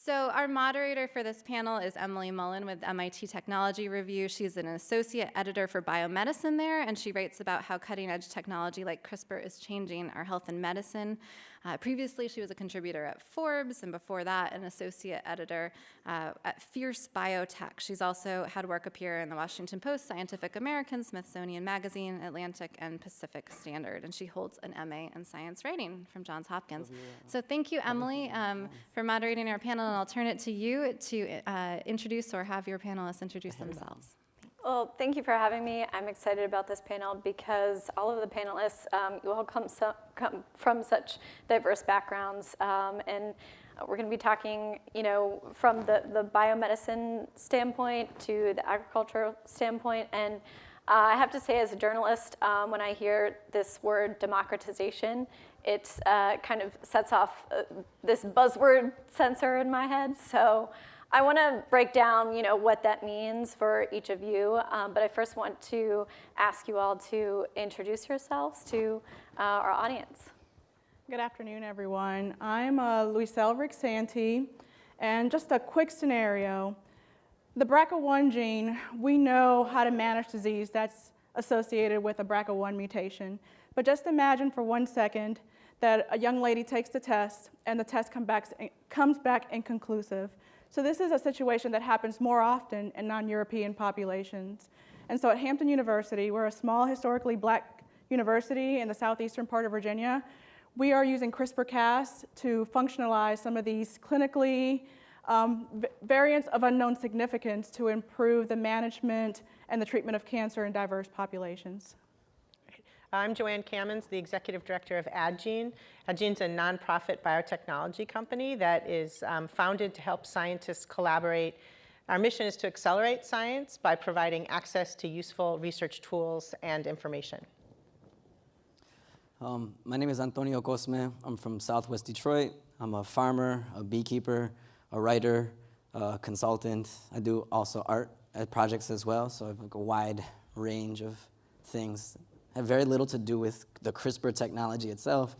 So our moderator for this panel is Emily Mullen with MIT Technology Review. She's an associate editor for biomedicine there, and she writes about how cutting-edge technology like CRISPR is changing our health and medicine. Previously, she was a contributor at Forbes, and before that, an associate editor at Fierce Biotech. She's also had work appear in the Washington Post, Scientific American, Smithsonian Magazine, Atlantic, and Pacific Standard, and she holds an MA in science writing from Johns Hopkins. So thank you, Emily, for moderating our panel, and I'll turn it to you to introduce or have your panelists introduce themselves. Well, thank you for having me. I'm excited about this panel because all of the panelists, you all come from such diverse backgrounds, and we're going to be talking, from the biomedicine standpoint to the agricultural standpoint. And I have to say, as a journalist, when I hear this word democratization, it kind of sets off this buzzword sensor in my head. So I want to break down, what that means for each of you, but I first want to ask you all to introduce yourselves to our audience. Good afternoon, everyone. I'm Luisel Rick-Santee, and just a quick scenario. The BRCA1 gene, we know how to manage disease that's associated with a BRCA1 mutation, but just imagine for 1 second that a young lady takes the test and the test comes back inconclusive. So this is a situation that happens more often in non-European populations. And so at Hampton University, we're a small historically black university in the southeastern part of Virginia. We are using CRISPR-Cas to functionalize some of these clinically variants of unknown significance to improve the management and the treatment of cancer in diverse populations. I'm Joanne Cammons, the Executive Director of AdGene. AdGene's a nonprofit biotechnology company that is founded to help scientists collaborate. Our mission is to accelerate science by providing access to useful research tools and information. My name is Antonio Cosme. I'm from Southwest Detroit. I'm a farmer, a beekeeper, a writer, a consultant. I do also art projects as well, so I have like a wide range of things. Have very little to do with the CRISPR technology itself,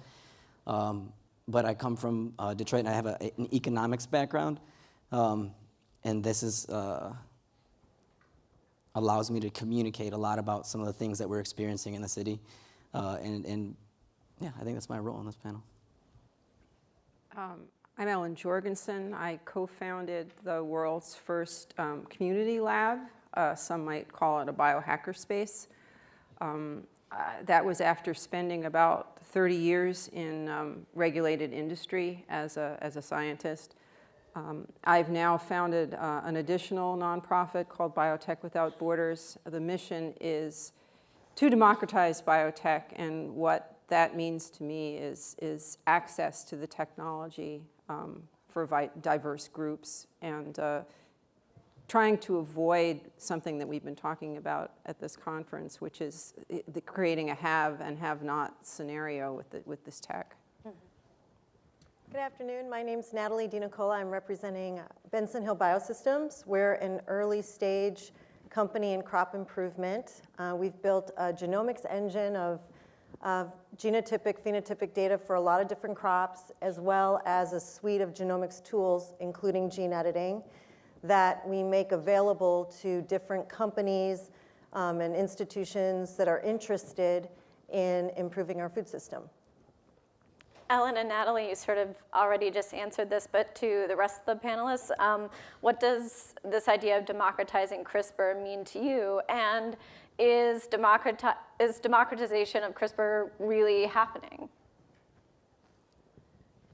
but I come from Detroit and I have an economics background, and this is allows me to communicate a lot about some of the things that we're experiencing in the city, and yeah, I think that's my role on this panel. I'm Ellen Jorgensen. I co-founded the world's first community lab. Some might call it a biohacker space. That was after spending about 30 years in regulated industry as a scientist. I've now founded an additional nonprofit called Biotech Without Borders. The mission is to democratize biotech, and what that means to me is access to the technology for diverse groups, and trying to avoid something that we've been talking about at this conference, which is creating a have and have not scenario with this tech. Good afternoon. My name's Natalie DiNicola. I'm representing Benson Hill Biosystems. We're an early stage company in crop improvement. We've built a genomics engine of genotypic, phenotypic data for a lot of different crops, as well as a suite of genomics tools, including gene editing, that we make available to different companies and institutions that are interested in improving our food system. Ellen and Natalie, you sort of already just answered this, but to the rest of the panelists, what does this idea of democratizing CRISPR mean to you? And is democratization of CRISPR really happening?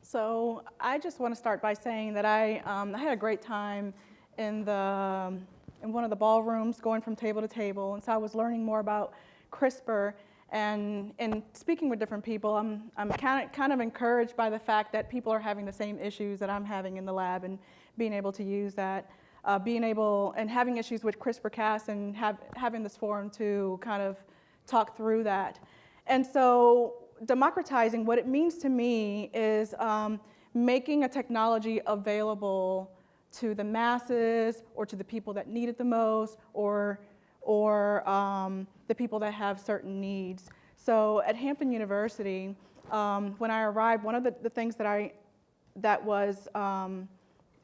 So I just want to start by saying that I had a great time in one of the ballrooms, going from table to table, and so I was learning more about CRISPR, and in speaking with different people, I'm kind of encouraged by the fact that people are having the same issues that I'm having in the lab, and being able to use that, and having issues with CRISPR-Cas, and having this forum to kind of talk through that. And so democratizing, what it means to me is making a technology available to the masses, or to the people that need it the most, or the people that have certain needs. So at Hampton University, when I arrived, one of the things that was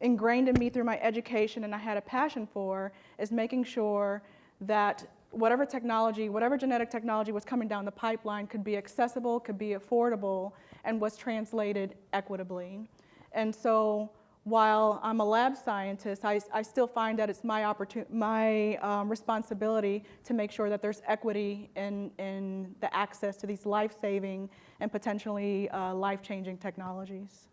ingrained in me through my education and I had a passion for is making sure that whatever technology, whatever genetic technology was coming down the pipeline could be accessible, could be affordable, and was translated equitably. And so while I'm a lab scientist, I still find that it's my responsibility to make sure that there's equity in the access to these life-saving and potentially life-changing technologies.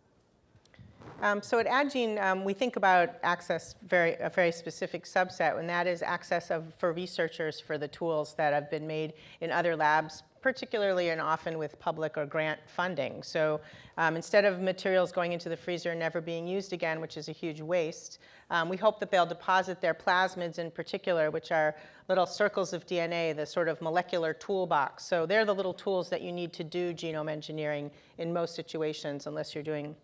So at Adgene, we think about access a very specific subset, and that is access for researchers for the tools that have been made in other labs, particularly and often with public or grant funding. So instead of materials going into the freezer and never being used again, which is a huge waste, we hope that they'll deposit their plasmids in particular, which are little circles of DNA, the sort of molecular toolbox. So they're the little tools that you need to do genome engineering in most situations, unless you're doing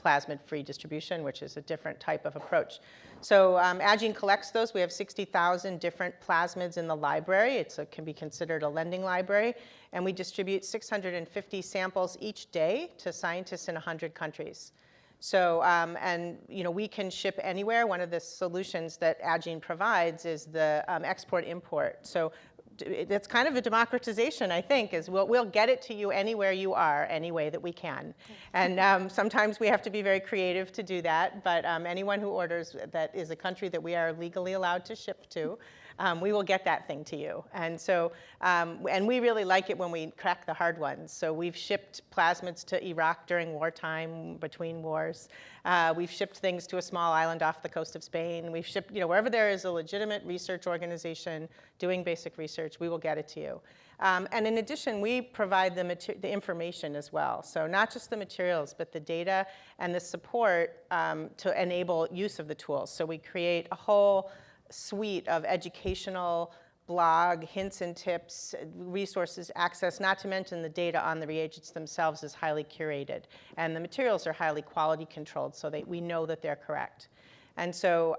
plasmid-free distribution, which is a different type of approach. So Adgene collects those. We have 60,000 different plasmids in the library. It can be considered a lending library. And we distribute 650 samples each day to scientists in 100 countries. So, and we can ship anywhere. One of the solutions that Adgene provides is the export-import. So it's kind of a democratization, I think, is we'll get it to you anywhere you are, any way that we can. And sometimes we have to be very creative to do that, but anyone who orders that is a country that we are legally allowed to ship to, we will get that thing to you. And so, and we really like it when we crack the hard ones. So we've shipped plasmids to Iraq during wartime, between wars. We've shipped things to a small island off the coast of Spain. We've shipped, wherever there is a legitimate research organization doing basic research, we will get it to you. And in addition, we provide the information as well. So not just the materials, but the data and the support to enable use of the tools. So we create a whole suite of educational blog, hints and tips, resources, access, not to mention the data on the reagents themselves is highly curated. And the materials are highly quality controlled so that we know that they're correct. And so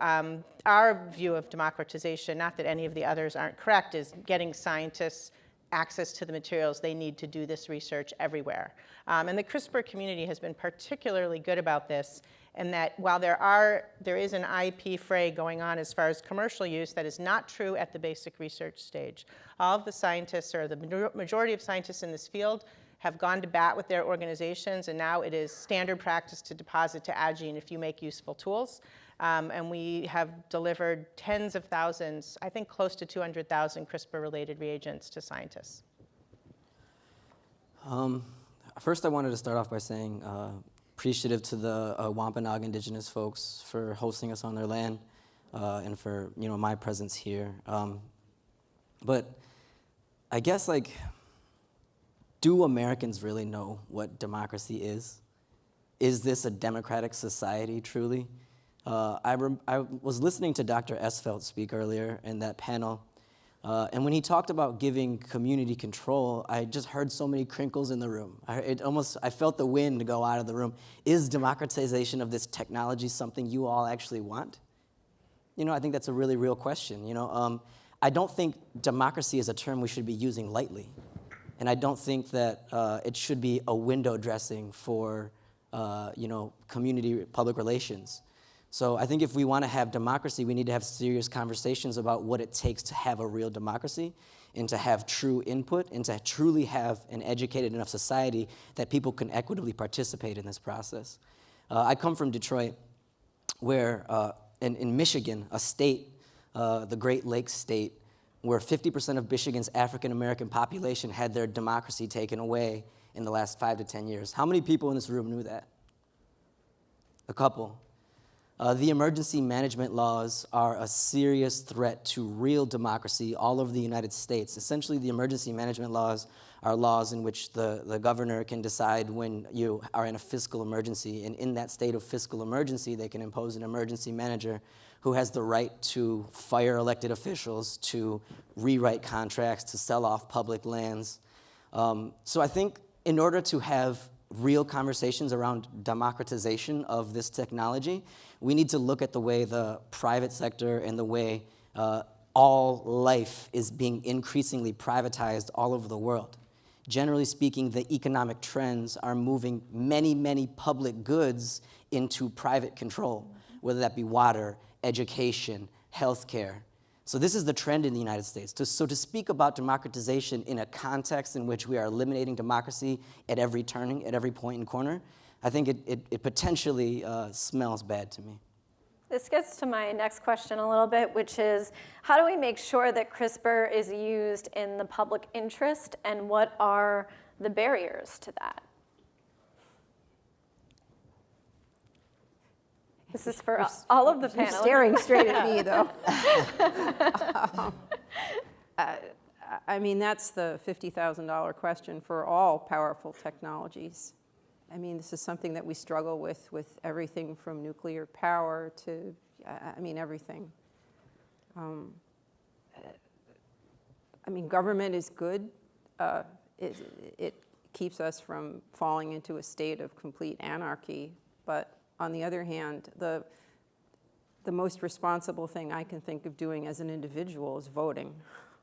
our view of democratization, not that any of the others aren't correct, is getting scientists access to the materials they need to do this research everywhere. And the CRISPR community has been particularly good about this, in that while there is an IP fray going on as far as commercial use, that is not true at the basic research stage. All of the scientists, or the majority of scientists in this field, have gone to bat with their organizations, and now it is standard practice to deposit to Adgene if you make useful tools. And we have delivered tens of thousands, I think close to 200,000 CRISPR-related reagents to scientists. First, I wanted to start off by saying appreciative to the Wampanoag Indigenous folks for hosting us on their land and for my presence here. But I guess, do Americans really know what democracy is? Is this a democratic society, truly? I was listening to Dr. Esfeld speak earlier in that panel, and when he talked about giving community control, I just heard so many crinkles in the room. I felt the wind go out of the room. Is democratization of this technology something you all actually want? I think that's a really real question. I don't think democracy is a term we should be using lightly, and I don't think that it should be a window dressing for community public relations. So I think if we want to have democracy, we need to have serious conversations about what it takes to have a real democracy and to have true input and to truly have an educated enough society that people can equitably participate in this process. I come from Detroit, where in Michigan, a state, the Great Lakes state, where 50% of Michigan's African-American population had their democracy taken away in the last 5 to 10 years. How many people in this room knew that? A couple. The emergency management laws are a serious threat to real democracy all over the United States. Essentially, the emergency management laws are laws in which the governor can decide when you are in a fiscal emergency, and in that state of fiscal emergency, they can impose an emergency manager who has the right to fire elected officials, to rewrite contracts, to sell off public lands. So I think in order to have real conversations around democratization of this technology, we need to look at the way the private sector and the way all life is being increasingly privatized all over the world. Generally speaking, the economic trends are moving many, many public goods into private control, whether that be water, education, healthcare. So this is the trend in the United States. So to speak about democratization in a context in which we are eliminating democracy at every turning, at every point and corner, I think it potentially smells bad to me. This gets to my next question a little bit, which is, how do we make sure that CRISPR is used in the public interest, and what are the barriers to that? This is for all of the panelists. You're staring straight at me, though. I mean, that's the $50,000 question for all powerful technologies. I mean, this is something that we struggle with everything from nuclear power to, I mean, everything. I mean, government is good. It keeps us from falling into a state of complete anarchy. But on the other hand, the most responsible thing I can think of doing as an individual is voting.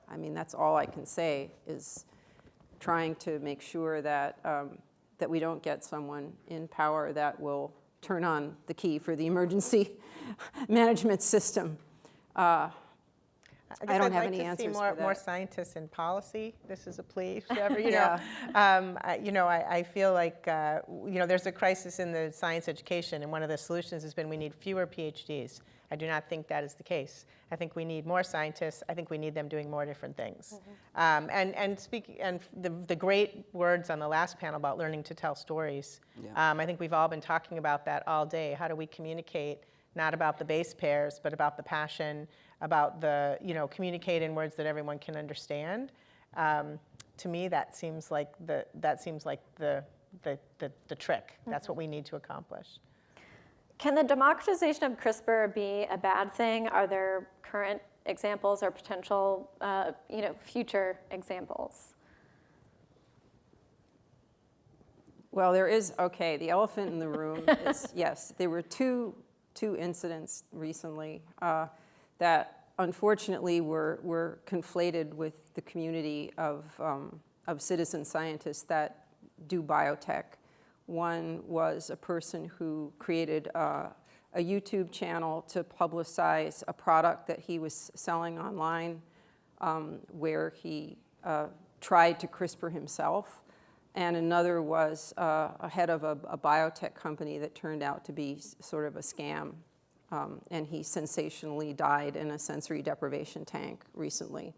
I mean, that's all I can say, is trying to make sure that that we don't get someone in power that will turn on the key for the emergency management system. I don't have any answers for that. I'd like to see more scientists in policy. This is a plea, whatever, you Yeah. know. I feel like, there's a crisis in the science education, and one of the solutions has been we need fewer PhDs. I do not think that is the case. I think we need more scientists. I think we need them doing more different things. And the great words on the last panel about learning to tell stories. Yeah. I think we've all been talking about that all day. How do we communicate, not about the base pairs, but about the passion, about the, communicate in words that everyone can understand. To me, that seems like the trick. That's what we need to accomplish. Can the democratization of CRISPR be a bad thing? Are there current examples or potential, future examples? Well, there is, okay, the elephant in the room is, yes, there were two incidents recently that unfortunately were conflated with the community of citizen scientists that do biotech. One was a person who created a YouTube channel to publicize a product that he was selling online, where he tried to CRISPR himself. And another was a head of a biotech company that turned out to be sort of a scam. And he sensationally died in a sensory deprivation tank recently.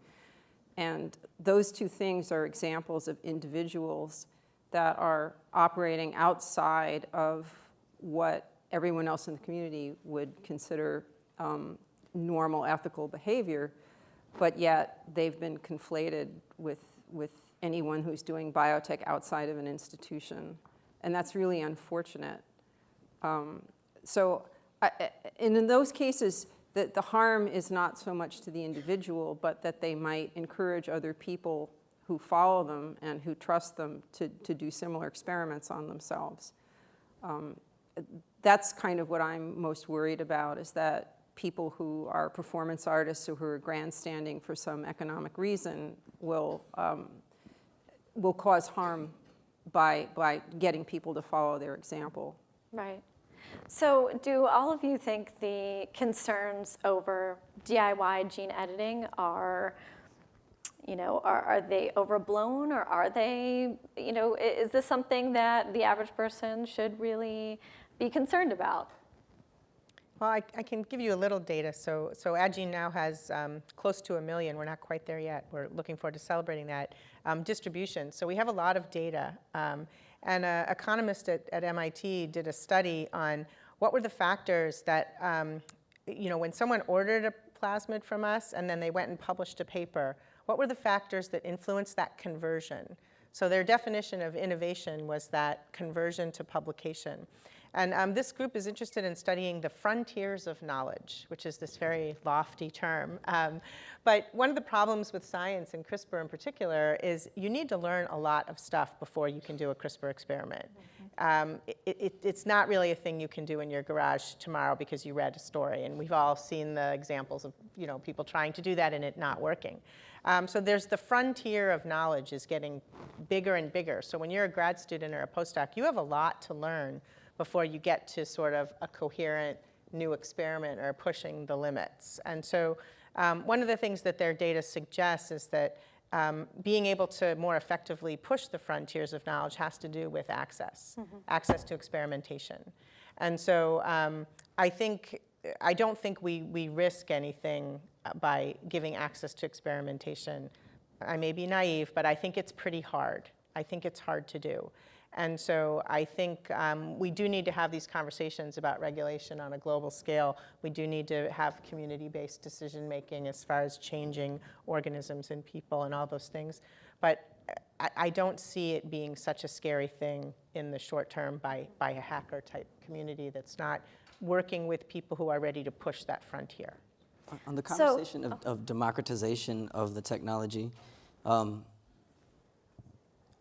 And those two things are examples of individuals that are operating outside of what everyone else in the community would consider normal ethical behavior, but yet they've been conflated with anyone who's doing biotech outside of an institution. And that's really unfortunate. And in those cases, the harm is not so much to the individual, but that they might encourage other people who follow them and who trust them to do similar experiments on themselves. That's kind of what I'm most worried about, is that people who are performance artists or who are grandstanding for some economic reason will cause harm by getting people to follow their example. Right. So do all of you think the concerns over DIY gene editing are they overblown, or are they, is this something that the average person should really be concerned about? Well, I can give you a little data. So Addgene now has close to 1 million. We're not quite there yet. We're looking forward to celebrating that distribution. So we have a lot of data. And an economist at MIT did a study on what were the factors that, when someone ordered a plasmid from us and then they went and published a paper, what were the factors that influenced that conversion? So their definition of innovation was that conversion to publication. And this group is interested in studying the frontiers of knowledge, which is this very lofty term. But one of the problems with science, and CRISPR in particular, is you need to learn a lot of stuff before you can do a CRISPR experiment. It's not really a thing you can do in your garage tomorrow because you read a story. And we've all seen the examples of people trying to do that and it not working. So there's the frontier of knowledge is getting bigger and bigger. So when you're a grad student or a postdoc, you have a lot to learn before you get to sort of a coherent new experiment or pushing the limits. And so one of the things that their data suggests is that being able to more effectively push the frontiers of knowledge has to do with access, access to experimentation. And so I don't think we risk anything by giving access to experimentation. I may be naive, but I think it's pretty hard. I think it's hard to do. And so I think we do need to have these conversations about regulation on a global scale. We do need to have community-based decision-making as far as changing organisms and people and all those things. But I don't see it being such a scary thing in the short term by a hacker-type community that's not working with people who are ready to push that frontier. On the conversation of democratization of the technology,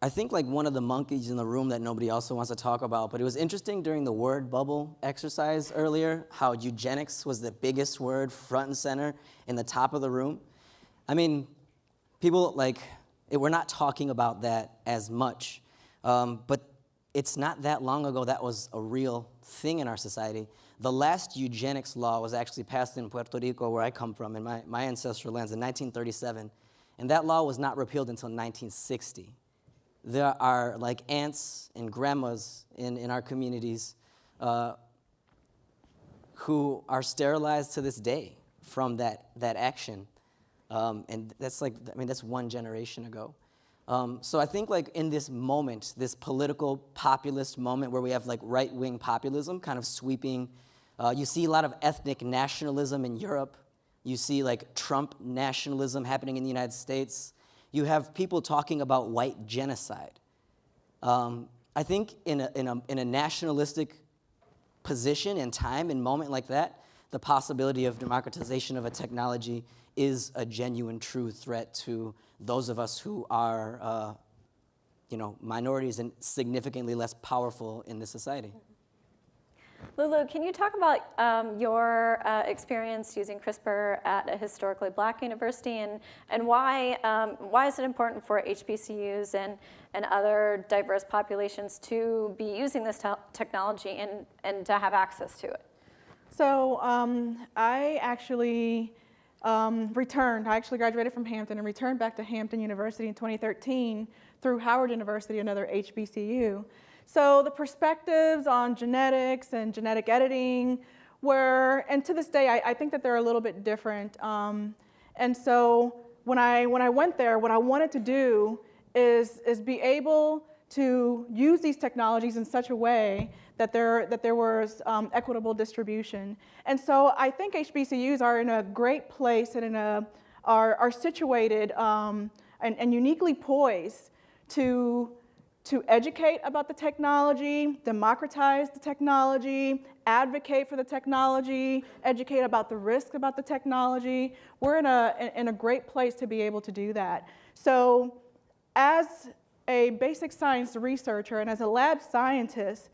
I think like one of the monkeys in the room that nobody also wants to talk about, but it was interesting during the word bubble exercise earlier, how eugenics was the biggest word front and center in the top of the room. I mean, people we're not talking about that as much, but it's not that long ago that was a real thing in our society. The last eugenics law was actually passed in Puerto Rico, where I come from, in my ancestral lands, in 1937, and that law was not repealed until 1960. There are like aunts and grandmas in our communities who are sterilized to this day from that action. And that's that's one generation ago. So I think like in this moment, this political populist moment where we have like right-wing populism kind of sweeping, you see a lot of ethnic nationalism in Europe. You see like Trump nationalism happening in the United States. You have people talking about white genocide. I think in a nationalistic position and time and moment like that, the possibility of democratization of a technology is a genuine, true threat to those of us who are, minorities and significantly less powerful in this society. Lulu, can you talk about your experience using CRISPR at a historically Black university, and why is it important for HBCUs and other diverse populations to be using this technology and to have access to it? So I actually returned. I actually graduated from Hampton and returned back to Hampton University in 2013 through Howard University, another HBCU. So the perspectives on genetics and genetic editing and to this day, I think that they're a little bit different. And so when I went there, what I wanted to do is be able to use these technologies in such a way that there was equitable distribution. And so I think HBCUs are in a great place and are situated and uniquely poised to educate about the technology, democratize the technology, advocate for the technology, educate about the risks about the technology. We're in a great place to be able to do that. So as a basic science researcher and as a lab scientist,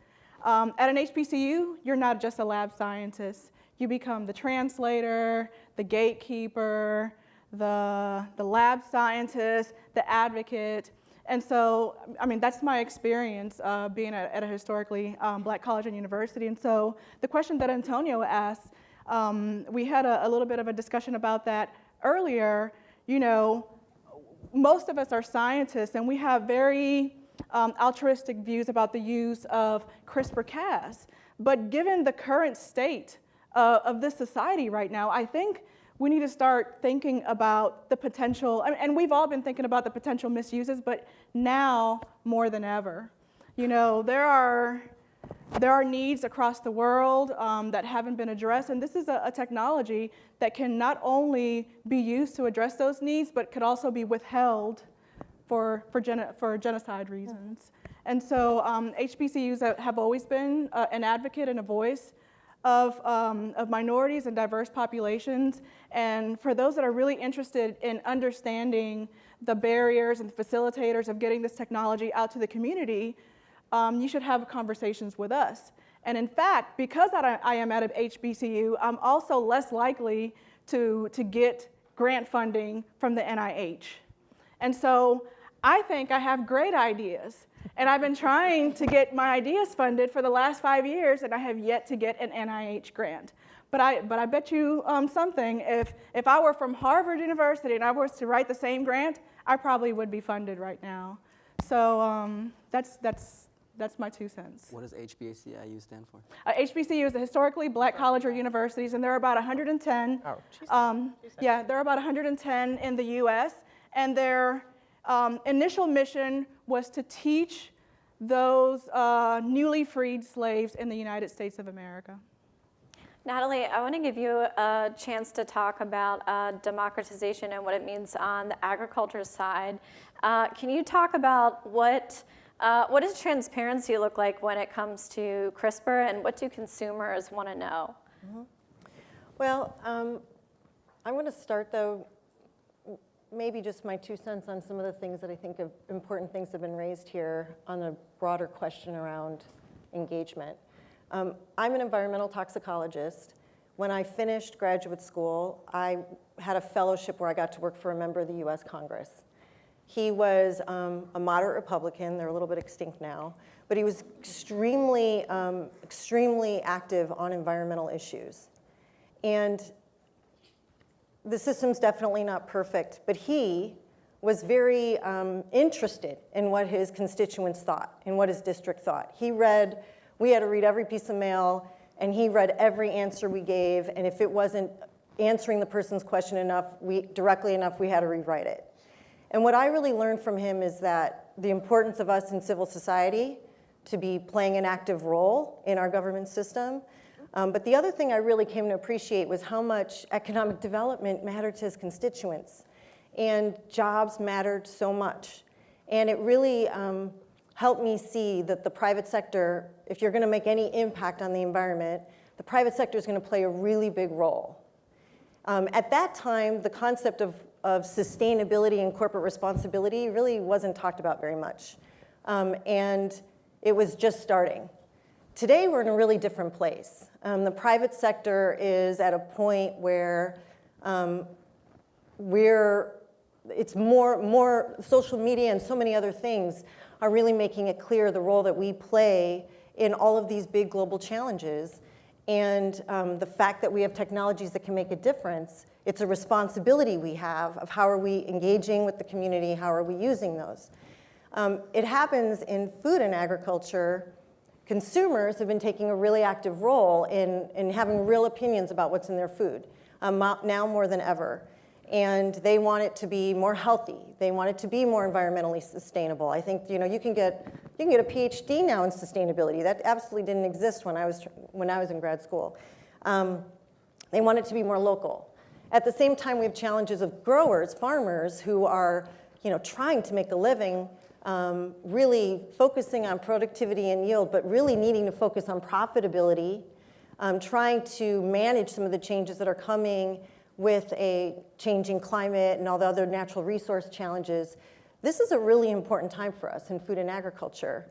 at an HBCU, you're not just a lab scientist. You become the translator, the gatekeeper, the lab scientist, the advocate. And so, I mean, that's my experience being at a historically Black college and university. And so the question that Antonio asked, we had a little bit of a discussion about that earlier. Most of us are scientists, and we have very altruistic views about the use of CRISPR-Cas. But given the current state of this society right now, I think we need to start thinking about the potential, and we've all been thinking about the potential misuses, but now more than ever. There are needs across the world that haven't been addressed, and this is a technology that can not only be used to address those needs, but could also be withheld for genocide reasons. And so HBCUs have always been an advocate and a voice of minorities and diverse populations. And for those that are really interested in understanding the barriers and facilitators of getting this technology out to the community, you should have conversations with us. And in fact, because I am at an HBCU, I'm also less likely to get grant funding from the NIH. And so I think I have great ideas. And I've been trying to get my ideas funded for the last 5 years, and I have yet to get an NIH grant. But I bet you something. If I were from Harvard University and I was to write the same grant, I probably would be funded right now. So that's my 2 cents. What does HBCIU stand for? HBCU is a historically black college or universities, and there are about 110. Oh, she's Yeah, there are about 110 in the U.S., and their initial mission was to teach those newly freed slaves in the United States of America. Natalie, I want to give you a chance to talk about democratization and what it means on the agriculture side. Can you talk about what does transparency look like when it comes to CRISPR, and what do consumers want to know? Mm-hmm. Well, I want to start, though, maybe just my 2 cents on some of the things that I think of important things have been raised here on a broader question around engagement. I'm an environmental toxicologist. When I finished graduate school, I had a fellowship where I got to work for a member of the US Congress. He was a moderate Republican. They're a little bit extinct now. But he was extremely, extremely active on environmental issues. And the system's definitely not perfect, but he was very interested in what his constituents thought and what his district thought. We had to read every piece of mail, and he read every answer we gave, and if it wasn't answering the person's question directly enough, we had to rewrite it. And what I really learned from him is that the importance of us in civil society to be playing an active role in our government system. But the other thing I really came to appreciate was how much economic development mattered to his constituents. And jobs mattered so much. And it really helped me see that the private sector, if you're going to make any impact on the environment, the private sector is going to play a really big role. At that time, the concept of sustainability and corporate responsibility really wasn't talked about very much. And it was just starting. Today, we're in a really different place. The private sector is at a point where it's more social media and so many other things are really making it clear the role that we play in all of these big global challenges. And the fact that we have technologies that can make a difference, it's a responsibility we have of how are we engaging with the community, how are we using those. It happens in food and agriculture. Consumers have been taking a really active role in having real opinions about what's in their food, now more than ever. And they want it to be more healthy. They want it to be more environmentally sustainable. I think you can get a PhD now in sustainability. That absolutely didn't exist when I was in grad school. They want it to be more local. At the same time, we have challenges of growers, farmers who are trying to make a living, really focusing on productivity and yield, but really needing to focus on profitability, trying to manage some of the changes that are coming with a changing climate and all the other natural resource challenges. This is a really important time for us in food and agriculture.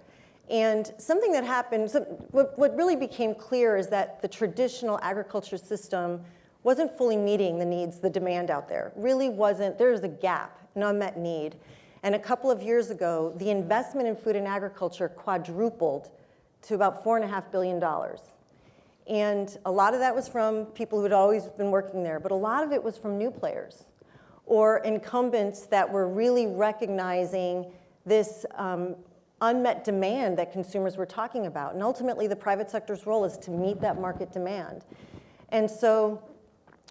And something that happened, what really became clear is that the traditional agriculture system wasn't fully meeting the needs, the demand out there. Really wasn't, there was a gap, an unmet need. And a couple of years ago, the investment in food and agriculture quadrupled to about $4.5 billion. And a lot of that was from people who had always been working there, but a lot of it was from new players or incumbents that were really recognizing this unmet demand that consumers were talking about. And ultimately, the private sector's role is to meet that market demand. And so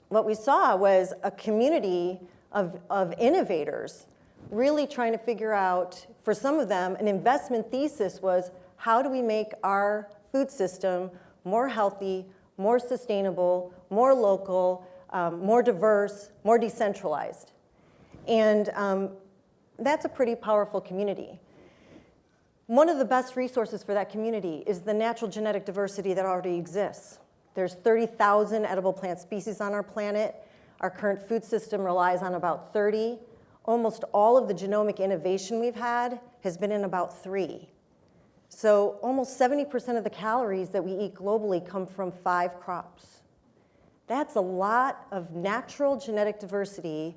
what we saw was a community of innovators really trying to figure out, for some of them, an investment thesis was, how do we make our food system more healthy, more sustainable, more local, more diverse, more decentralized? And that's a pretty powerful community. One of the best resources for that community is the natural genetic diversity that already exists. There's 30,000 edible plant species on our planet. Our current food system relies on about 30. Almost all of the genomic innovation we've had has been in about 3. So almost 70% of the calories that we eat globally come from 5 crops. That's a lot of natural genetic diversity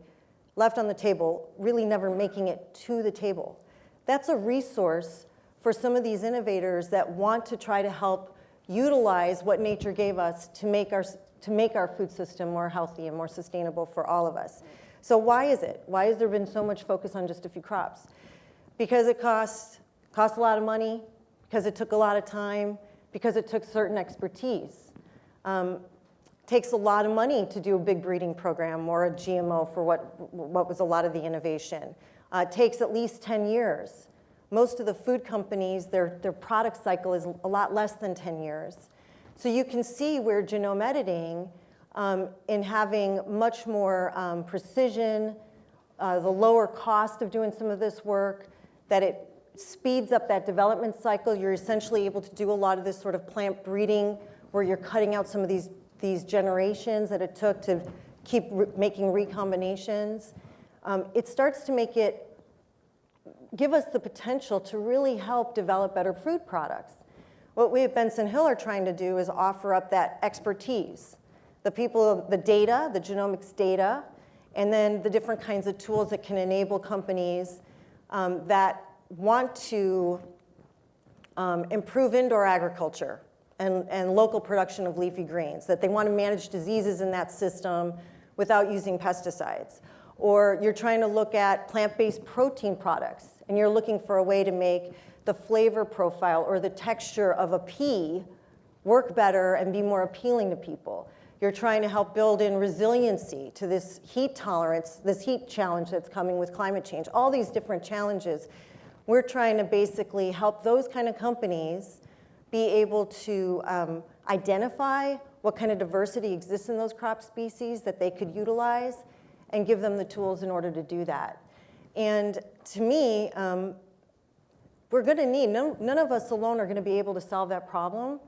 left on the table, really never making it to the table. That's a resource for some of these innovators that want to try to help utilize what nature gave us to make to make our food system more healthy and more sustainable for all of us. So why is it? Why has there been so much focus on just a few crops? Because it costs a lot of money, because it took a lot of time, because it took certain expertise. Takes a lot of money to do a big breeding program or a GMO for what was a lot of the innovation. Takes at least 10 years. Most of the food companies, their product cycle is a lot less than 10 years. So you can see where genome editing, in having much more precision, the lower cost of doing some of this work, that it speeds up that development cycle. You're essentially able to do a lot of this sort of plant breeding where you're cutting out some of these generations that it took to keep making recombinations. It starts to give us the potential to really help develop better food products. What we at Benson Hill are trying to do is offer up that expertise, the data, the genomics data, and then the different kinds of tools that can enable companies that want to improve indoor agriculture and local production of leafy greens, that they want to manage diseases in that system without using pesticides. Or you're trying to look at plant-based protein products, and you're looking for a way to make the flavor profile or the texture of a pea work better and be more appealing to people. You're trying to help build in resiliency to this heat tolerance, this heat challenge that's coming with climate change, all these different challenges. We're trying to basically help those kind of companies be able to identify what kind of diversity exists in those crop species that they could utilize and give them the tools in order to do that. And to me, we're going to need, none of us alone are going to be able to solve that problem.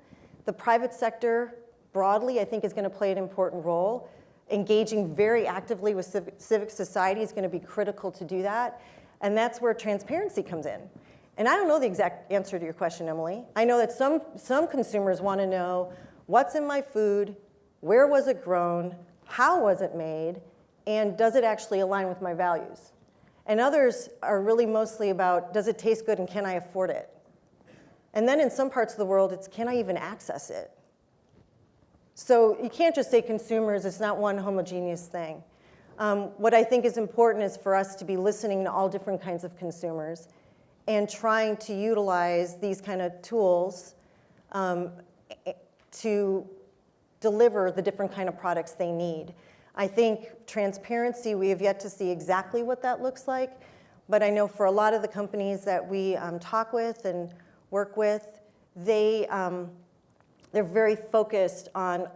The private sector broadly, I think, is going to play an important role. Engaging very actively with civic society is going to be critical to do that. And that's where transparency comes in. And I don't know the exact answer to your question, Emily. I know that some consumers want to know what's in my food, where was it grown, how was it made, and does it actually align with my values? And others are really mostly about, does it taste good and can I afford it? And then in some parts of the world, it's can I even access it? So you can't just say consumers, it's not one homogeneous thing. What I think is important is for us to be listening to all different kinds of consumers and trying to utilize these kind of tools to deliver the different kind of products they need. I think transparency, we have yet to see exactly what that looks like, but I know for a lot of the companies that we talk with and work with, they're very focused on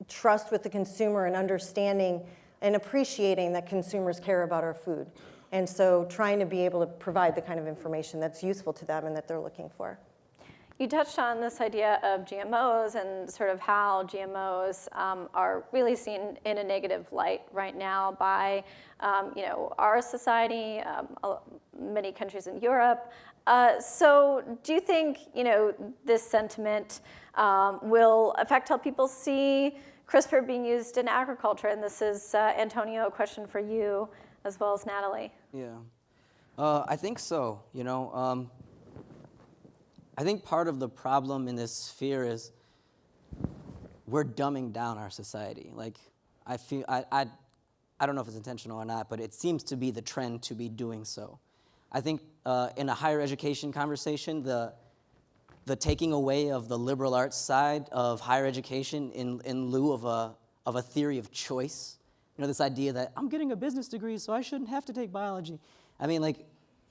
trust with the consumer and understanding and appreciating that consumers care about our food. And so trying to be able to provide the kind of information that's useful to them and that they're looking for. You touched on this idea of GMOs and sort of how GMOs are really seen in a negative light right now by our society, many countries in Europe. So do you think this sentiment will affect how people see CRISPR being used in agriculture? And this is, Antonio, a question for you as well as Natalie. Yeah, I think so. I think part of the problem in this sphere is we're dumbing down our society. Like, I don't know if it's intentional or not, but it seems to be the trend to be doing so. I think in a higher education conversation, the taking away of the liberal arts side of higher education in lieu of a theory of choice, this idea that I'm getting a business degree, so I shouldn't have to take biology. I mean, like,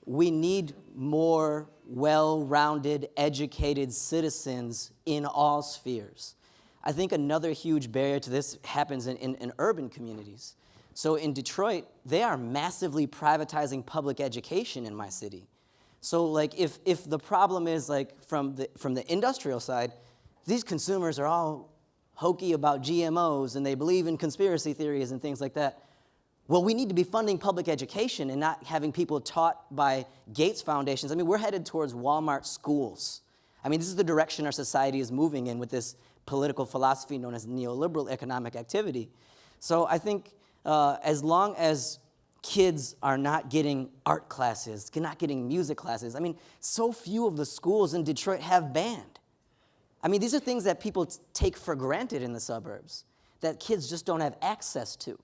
we need more well-rounded, educated citizens in all spheres. I think another huge barrier to this happens in urban communities. So in Detroit, they are massively privatizing public education in my city. So like if the problem is like from the industrial side, these consumers are all hokey about GMOs and they believe in conspiracy theories and things like that. Well, we need to be funding public education and not having people taught by Gates foundations. I mean, we're headed towards Walmart schools. I mean, this is the direction our society is moving in with this political philosophy known as neoliberal economic activity. So I think as long as kids are not getting art classes, not getting music classes, I mean, so few of the schools in Detroit have band. I mean, these are things that people take for granted in the suburbs, that kids just don't have access to.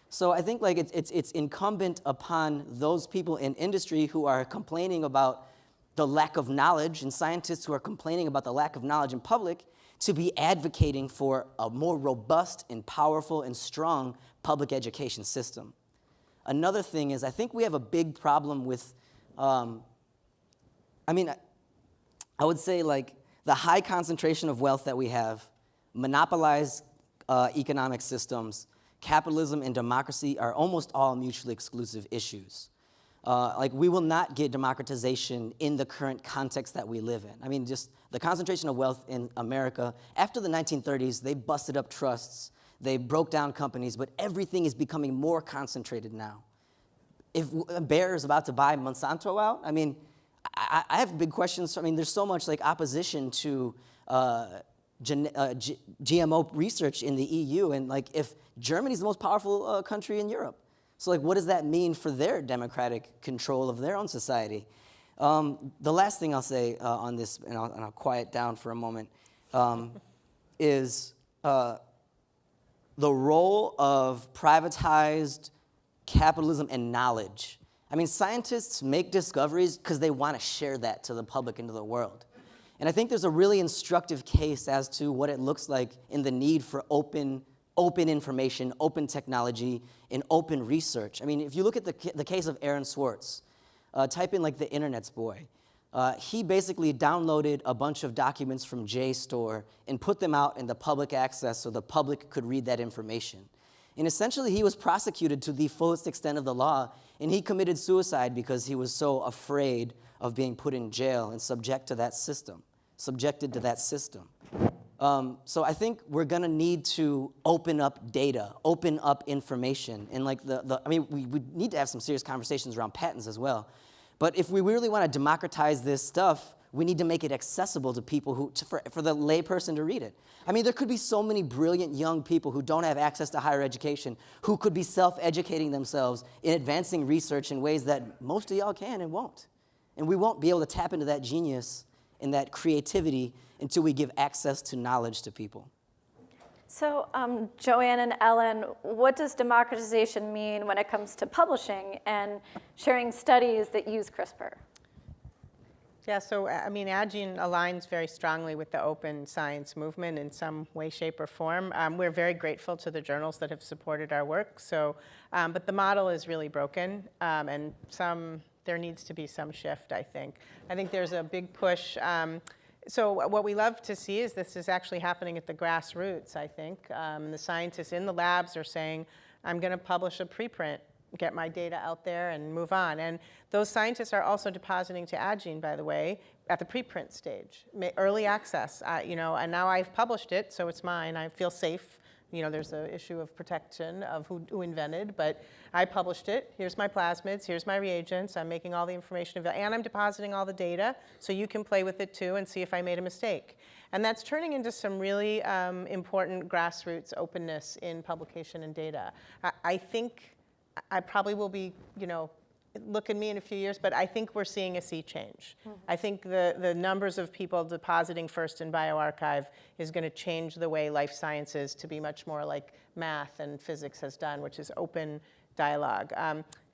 So I think like it's incumbent upon those people in industry who are complaining about the lack of knowledge, and scientists who are complaining about the lack of knowledge in public, to be advocating for a more robust and powerful and strong public education system. Another thing is, I think we have a big problem with, I would say like the high concentration of wealth that we have, monopolized economic systems, capitalism and democracy are almost all mutually exclusive issues. Like we will not get democratization in the current context that we live in. I mean, just the concentration of wealth in America, after the 1930s, they busted up trusts, they broke down companies, but everything is becoming more concentrated now. If Bayer is about to buy Monsanto out, I mean, I have big questions. I mean, there's so much like opposition to GMO research in the EU, and like if Germany's the most powerful country in Europe. So like, what does that mean for their democratic control of their own society? The last thing I'll say on this, and I'll quiet down for a moment, is the role of privatized capitalism and knowledge. I mean, scientists make discoveries because they want to share that to the public and to the world. And I think there's a really instructive case as to what it looks like in the need for open information, open technology, and open research. I mean, if you look at the case of Aaron Swartz, type in like the internet's boy. He basically downloaded a bunch of documents from JSTOR and put them out in the public access so the public could read that information. And essentially, he was prosecuted to the fullest extent of the law, and he committed suicide because he was so afraid of being put in jail and subjected to that system. So I think we're gonna need to open up data, open up information, and like we need to have some serious conversations around patents as well. But if we really want to democratize this stuff, we need to make it accessible to people for the layperson to read it. I mean, there could be so many brilliant young people who don't have access to higher education, who could be self-educating themselves in advancing research in ways that most of y'all can and won't. And we won't be able to tap into that genius and that creativity until we give access to knowledge to people. So Joanne and Ellen, what does democratization mean when it comes to publishing and sharing studies that use CRISPR? Yeah, so I mean, Addgene aligns very strongly with the open science movement in some way, shape, or form. We're very grateful to the journals that have supported our work. So, but the model is really broken, and there needs to be some shift, I think. I think there's a big push. So what we love to see is this is actually happening at the grassroots, I think. The scientists in the labs are saying, I'm going to publish a preprint, get my data out there, and move on. And those scientists are also depositing to Addgene, by the way, at the preprint stage, early access. And now I've published it, so it's mine. I feel safe. There's an issue of protection of who invented, but I published it. Here's my plasmids, here's my reagents. I'm making all the information available, and I'm depositing all the data, so you can play with it too and see if I made a mistake. And that's turning into some really important grassroots openness in publication and data. I think I probably will be, look at me in a few years, but I think we're seeing a sea change. Mm-hmm. I think the numbers of people depositing first in bioRxiv is going to change the way life sciences to be much more like math and physics has done, which is open dialogue.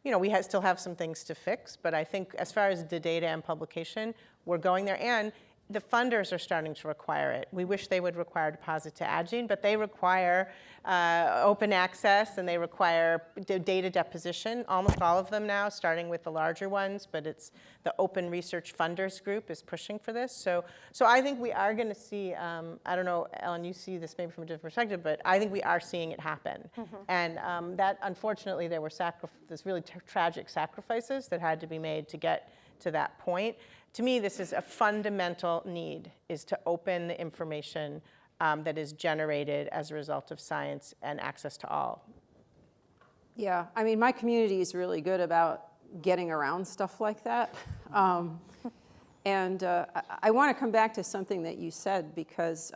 We still have some things to fix, but I think as far as the data and publication, we're going there. And the funders are starting to require it. We wish they would require deposit to Addgene, but they require open access, and they require data deposition. Almost all of them now, starting with the larger ones, but it's the Open Research Funders Group is pushing for this. So I think we are going to see, I don't know, Ellen, you see this maybe from a different perspective, but I think we are seeing it happen. Mm-hmm. And that, unfortunately, there were this really tragic sacrifices that had to be made to get to that point. To me, this is a fundamental need, is to open the information that is generated as a result of science and access to all. Yeah, I mean, my community is really good about getting around stuff like that. And I want to come back to something that you said, because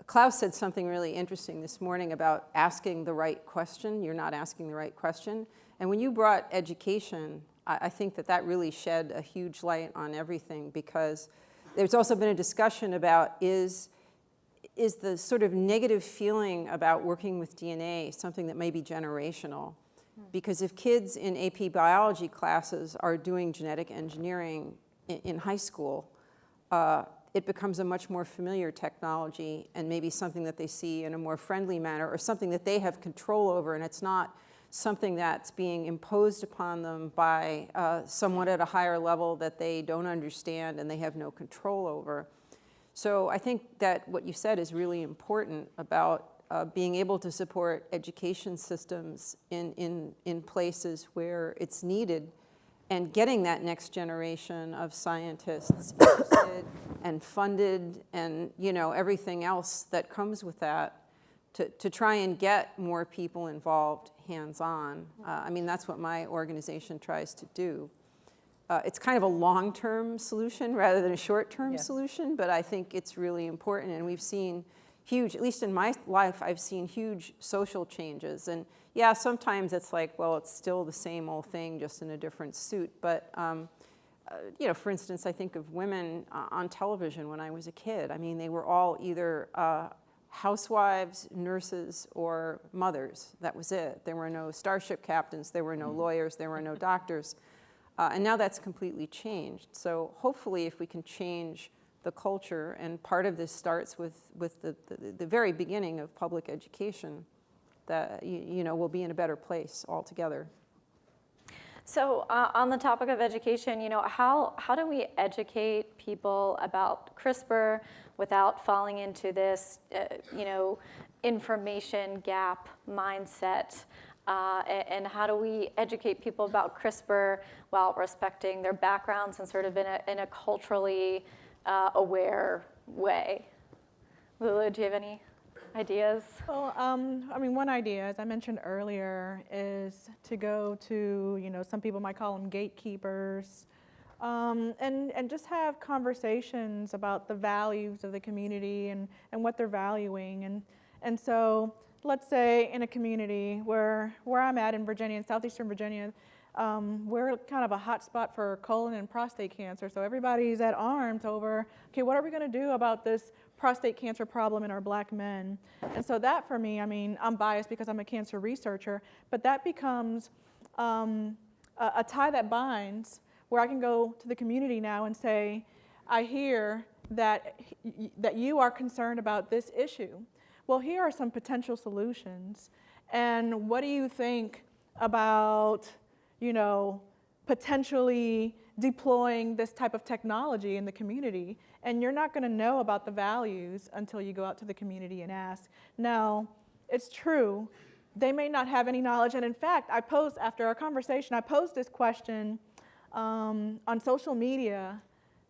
Klaus said something really interesting this morning about asking the right question. You're not asking the right question. And when you brought education, I think that really shed a huge light on everything, because There's also been a discussion about is the sort of negative feeling about working with DNA something that may be generational? Because if kids in AP biology classes are doing genetic engineering in high school, it becomes a much more familiar technology and maybe something that they see in a more friendly manner or something that they have control over, and it's not something that's being imposed upon them by someone at a higher level that they don't understand and they have no control over. So I think that what you said is really important about being able to support education systems in places where it's needed and getting that next generation of scientists interested and funded and, you know, everything else that comes with that to try and get more people involved hands-on. I mean, that's what my organization tries to do. It's kind of a long-term solution rather than a short-term solution, but I think it's really important, and we've seen huge, at least in my life, I've seen huge social changes. And yeah, sometimes it's like, well, it's still the same old thing, just in a different suit. But, you know, for instance, I think of women on television when I was a kid. I mean, they were all either housewives, nurses, or mothers. That was it. There were no starship captains, there were no lawyers, there were no doctors. And now that's completely changed. So hopefully if we can change the culture, and part of this starts with the very beginning of public education, that you know, we'll be in a better place altogether. So on the topic of education, you know, how do we educate people about CRISPR without falling into this, you know, information gap mindset? And how do we educate people about CRISPR while respecting their backgrounds and sort of in a culturally aware way? Lulu, do you have any ideas? Well, I mean, one idea, as I mentioned earlier, is to go to, you know, some people might call them gatekeepers, and just have conversations about the values of the community and what they're valuing. And so let's say in a community where I'm at in Virginia, in southeastern Virginia, we're kind of a hot spot for colon and prostate cancer. So everybody's at arms over, okay, what are we going to do about this prostate cancer problem in our black men? And so that for me, I mean, I'm biased because I'm a cancer researcher, but that becomes a tie that binds where I can go to the community now and say, I hear that you are concerned about this issue. Well, here are some potential solutions. And what do you think about, you know, potentially deploying this type of technology in the community? And you're not going to know about the values until you go out to the community and ask. Now, it's true, they may not have any knowledge. And in fact, after our conversation, I posed this question on social media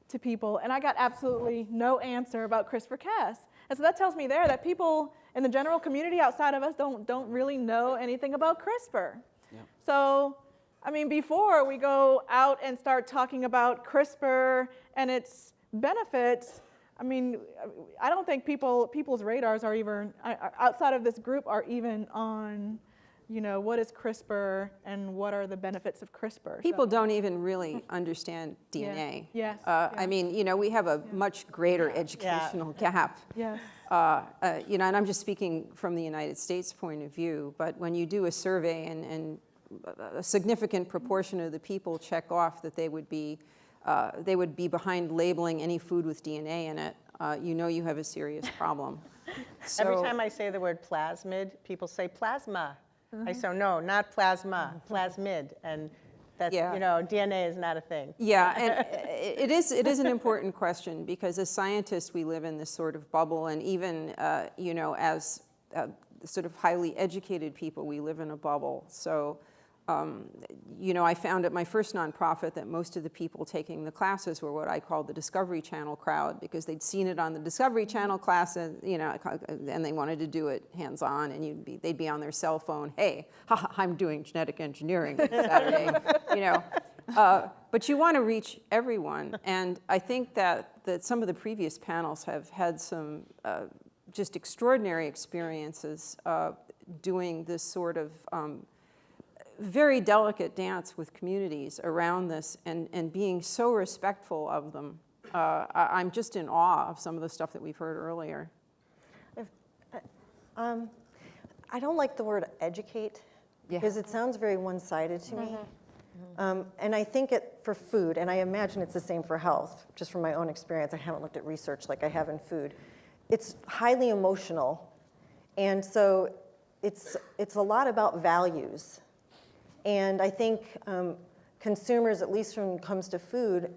to people, and I got absolutely no answer about CRISPR-Cas. And so that tells me there that people in the general community outside of us don't really know anything about CRISPR. Yeah. So, I mean, before we go out and start talking about CRISPR and its benefits, I mean, I don't think people's radars are even, outside of this group, are even on, you know, what is CRISPR and what are the benefits of CRISPR. People don't even really understand DNA. Yes. I mean, you know, we have a much greater educational gap. Yes. You know, and I'm just speaking from the United States point of view, but when you do a survey and a significant proportion of the people check off that they would be behind labeling any food with DNA in it, you know you have a serious problem. So, Every time I say the word plasmid, people say plasma. I say, no, not plasma, plasmid. And that's, you know, DNA is not a thing. Yeah, and it is an important question because as scientists, we live in this sort of bubble, and even, you know, as sort of highly educated people, we live in a bubble. So, you know, I found at my first nonprofit that most of the people taking the classes were what I called the Discovery Channel crowd because they'd seen it on the Discovery Channel class, and, you know, and they wanted to do it hands-on, and they'd be on their cell phone, hey, I'm doing genetic engineering Saturday, you know. But you want to reach everyone, and I think that some of the previous panels have had some just extraordinary experiences doing this sort of very delicate dance with communities around this and being so respectful of them I'm just in awe of some of the stuff that we've heard earlier. I don't like the word educate because it sounds very one-sided to me. And I think for food, and I imagine it's the same for health, just from my own experience, I haven't looked at research like I have in food. It's highly emotional, and so it's a lot about values. And I think consumers, at least when it comes to food,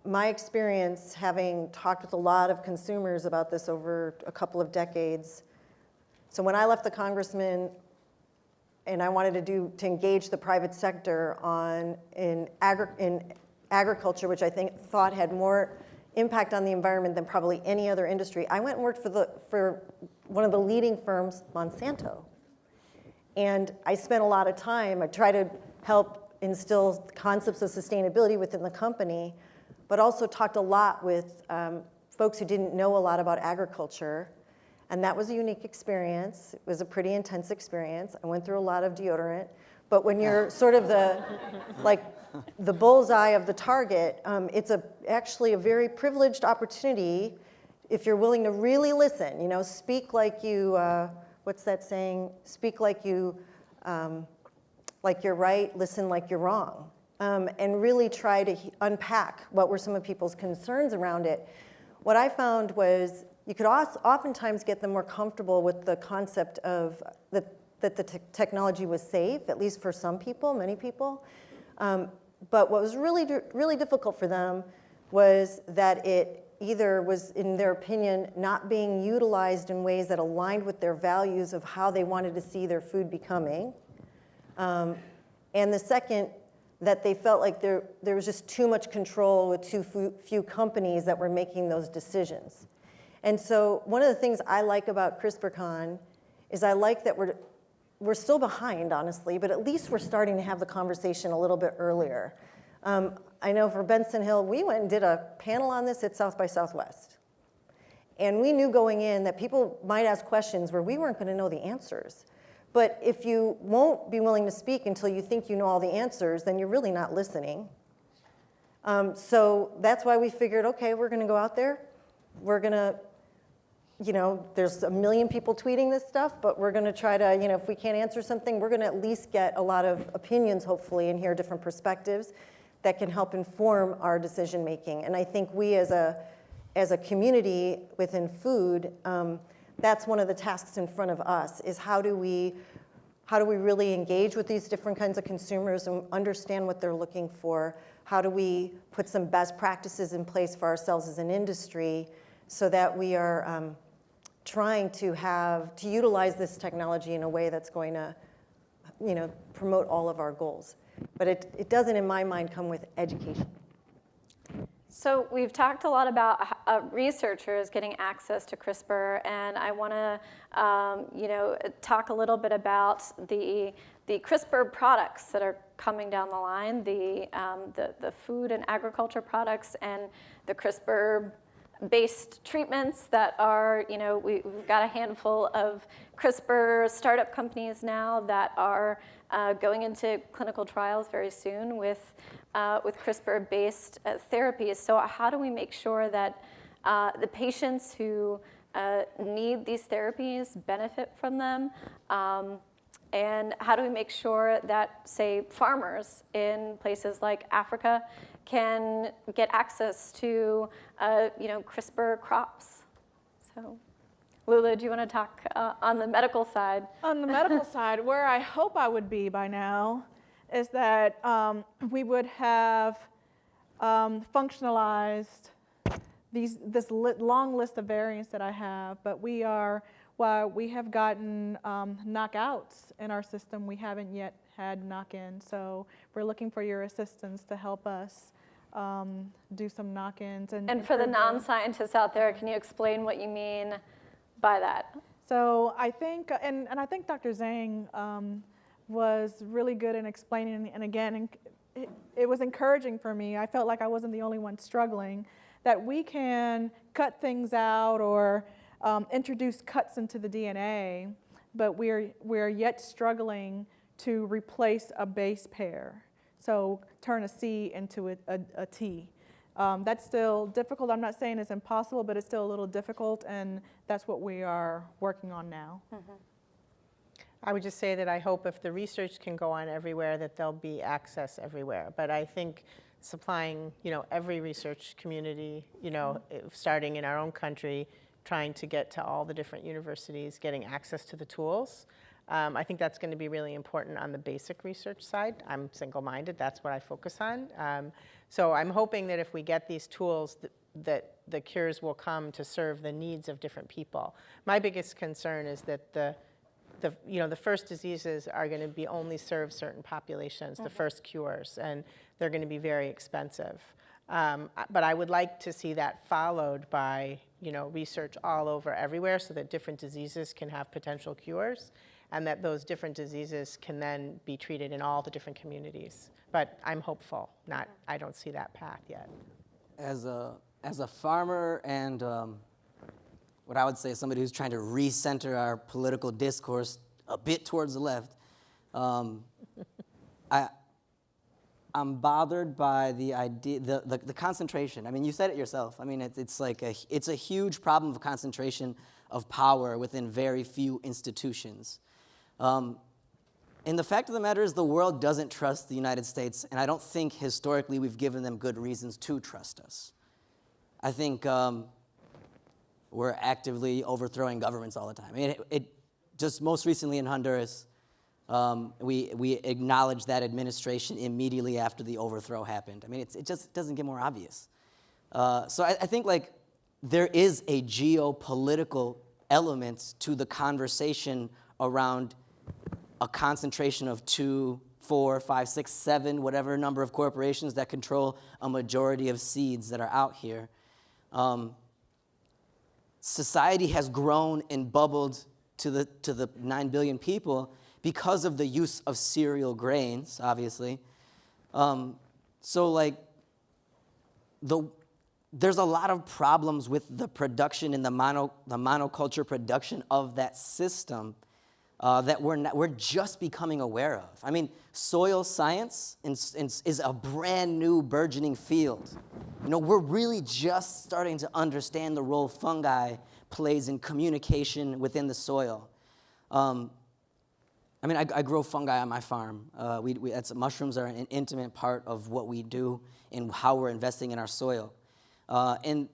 my experience having talked with a lot of consumers about this over a couple of decades. So when I left the congressman and I wanted to engage the private sector in agriculture, which I thought had more impact on the environment than probably any other industry, I went and worked for one of the leading firms, Monsanto. And I spent a lot of time, I tried to help instill concepts of sustainability within the company, but also talked a lot with folks who didn't know a lot about agriculture. And that was a unique experience. It was a pretty intense experience. I went through a lot of deodorant. But when you're sort of the bullseye of the target, it's actually a very privileged opportunity if you're willing to really listen. Speak like you, what's that saying? Speak like you're right, listen like you're wrong. And really try to unpack what were some of people's concerns around it. What I found was you could oftentimes get them more comfortable with the concept of that the technology was safe, at least for some people, many people. But what was really, really difficult for them was that it either was, in their opinion, not being utilized in ways that aligned with their values of how they wanted to see their food becoming. And the second, that they felt like there was just too much control with too few companies that were making those decisions. And so one of the things I like about CRISPRcon is I like that we're still behind, honestly, but at least we're starting to have the conversation a little bit earlier. I know for Benson Hill, we went and did a panel on this at South by Southwest. And we knew going in that people might ask questions where we weren't going to know the answers. But if you won't be willing to speak until you think you know all the answers, then you're really not listening. So that's why we figured, okay, we're going to go out there. We're going to, there's a million people tweeting this stuff, but we're going to try to, if we can't answer something, we're going to at least get a lot of opinions, hopefully, and hear different perspectives that can help inform our decision making. And I think we as a community within food, that's one of the tasks in front of us, is how do we really engage with these different kinds of consumers and understand what they're looking for? How do we put some best practices in place for ourselves as an industry so that we are trying to utilize this technology in a way that's going to promote all of our goals. But it doesn't, in my mind, come with education. So we've talked a lot about researchers getting access to CRISPR, and I want to, talk a little bit about the CRISPR products that are coming down the line, the food and agriculture products, and the CRISPR-based treatments that are, we've got a handful of CRISPR startup companies now that are going into clinical trials very soon with CRISPR-based therapies. So how do we make sure that the patients who need these therapies benefit from them? And how do we make sure that, say, farmers in places like Africa can get access to, CRISPR crops? So, Lula, do you want to talk on the medical side? On the medical side, where I hope I would be by now is that we would have functionalized this long list of variants that I have, but we have gotten knockouts in our system. We haven't yet had knock-ins, so we're looking for your assistance to help us do some knock-ins. And for the non-scientists out there, can you explain what you mean by that? So I think, and I think Dr. Zhang was really good in explaining, and again, it was encouraging for me. I felt like I wasn't the only one struggling, that we can cut things out or introduce cuts into the DNA, but we're yet struggling to replace a base pair. So turn a C into a T. That's still difficult. I'm not saying it's impossible, but it's still a little difficult, and that's what we are working on now. I would just say that I hope if the research can go on everywhere, that there'll be access everywhere. But I think supplying, every research community, starting in our own country, trying to get to all the different universities, getting access to the tools, I think that's going to be really important on the basic research side. I'm single-minded. That's what I focus on. So I'm hoping that if we get these tools, that the cures will come to serve the needs of different people. My biggest concern is that the first diseases are going to be only serve certain populations, the first cures, and they're going to be very expensive. But I would like to see that followed by, research all over everywhere so that different diseases can have potential cures and that those different diseases can then be treated in all the different communities. But I'm hopeful, I don't see that path yet. As a farmer and what I would say somebody who's trying to recenter our political discourse a bit towards the left, I'm bothered by the idea, the concentration. I mean, you said it yourself. I mean, it's a huge problem of concentration of power within very few institutions. And the fact of the matter is the world doesn't trust the United States, and I don't think historically we've given them good reasons to trust us. I think we're actively overthrowing governments all the time. I mean, it just most recently in Honduras, we acknowledged that administration immediately after the overthrow happened. I mean, it just doesn't get more obvious. So I think there is a geopolitical element to the conversation around a concentration of 2, 4, 5, 6, 7, whatever number of corporations that control a majority of seeds that are out here. Society has grown and bubbled to the 9 billion people because of the use of cereal grains, obviously. So there's a lot of problems with the production and the monoculture production of that system that we're just becoming aware of. I mean, soil science is a brand new burgeoning field. We're really just starting to understand the role fungi plays in communication within the soil. I mean, I grow fungi on my farm. Mushrooms are an intimate part of what we do and how we're investing in our soil. And